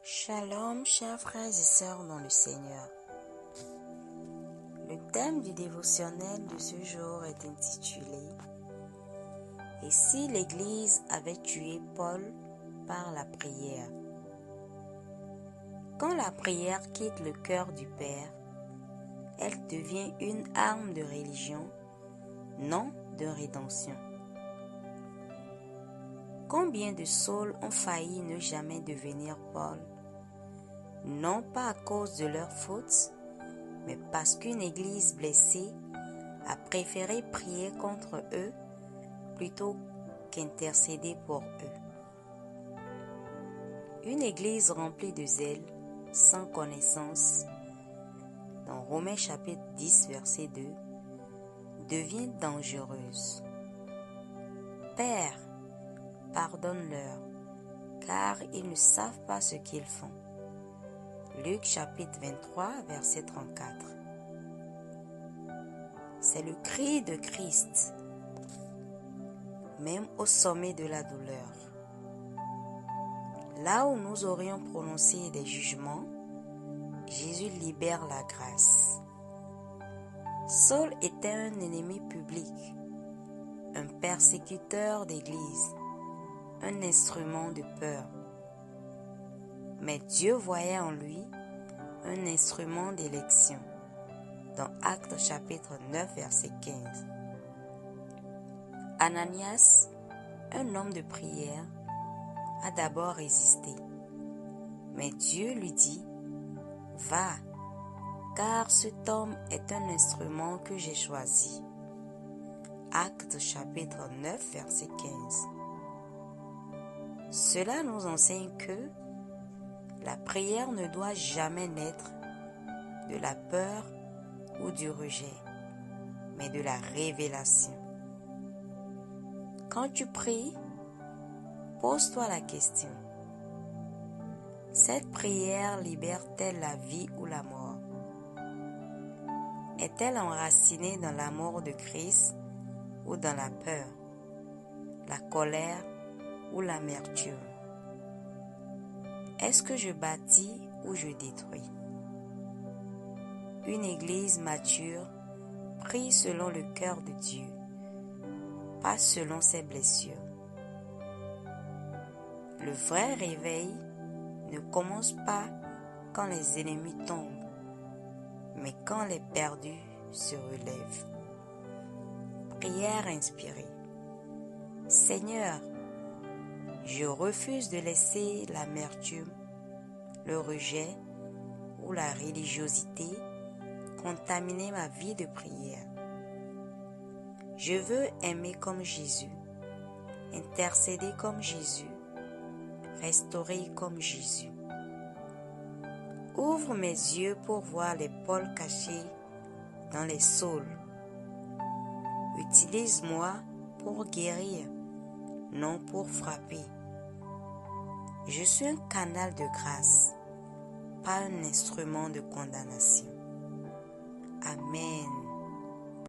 Shalom, chers frères et sœurs dans le Seigneur. Le thème du dévotionnel de ce jour est intitulé « Et si l'Église avait tué Paul par la prière ?» Quand la prière quitte le cœur du Père, elle devient une arme de religion, non de rédemption. Combien de Sauls ont failli ne jamais devenir Paul, non pas à cause de leurs fautes, mais parce qu'une église blessée a préféré prier contre eux plutôt qu'intercéder pour eux. Une église remplie de zèle, sans connaissance, dans Romains chapitre 10, verset 2, devient dangereuse. Père, pardonne-leur, car ils ne savent pas ce qu'ils font. Luc chapitre 23, verset 34. C'est le cri de Christ, même au sommet de la douleur. Là où nous aurions prononcé des jugements, Jésus libère la grâce. Saul était un ennemi public, un persécuteur d'église, un instrument de peur. Mais Dieu voyait en lui un instrument d'élection, dans Actes chapitre 9, verset 15. Ananias, un homme de prière, a d'abord résisté. Mais Dieu lui dit, « Va, car cet homme est un instrument que j'ai choisi. » Actes chapitre 9, verset 15. Cela nous enseigne que la prière ne doit jamais naître de la peur ou du rejet, mais de la révélation. Quand tu pries, pose-toi la question. Cette prière libère-t-elle la vie ou la mort? Est-elle enracinée dans l'amour de Christ ou dans la peur, la colère ou l'amertume? Est-ce que je bâtis ou je détruis? Une église mature prie selon le cœur de Dieu, pas selon ses blessures. Le vrai réveil ne commence pas quand les ennemis tombent, mais quand les perdus se relèvent. Prière inspirée. Seigneur, je refuse de laisser l'amertume, le rejet ou la religiosité contaminer ma vie de prière. Je veux aimer comme Jésus, intercéder comme Jésus, restaurer comme Jésus. Ouvre mes yeux pour voir les Pauls cachés dans les Sauls. Utilise-moi pour guérir, non pour frapper. Je suis un canal de grâce, pas un instrument de condamnation. Amen.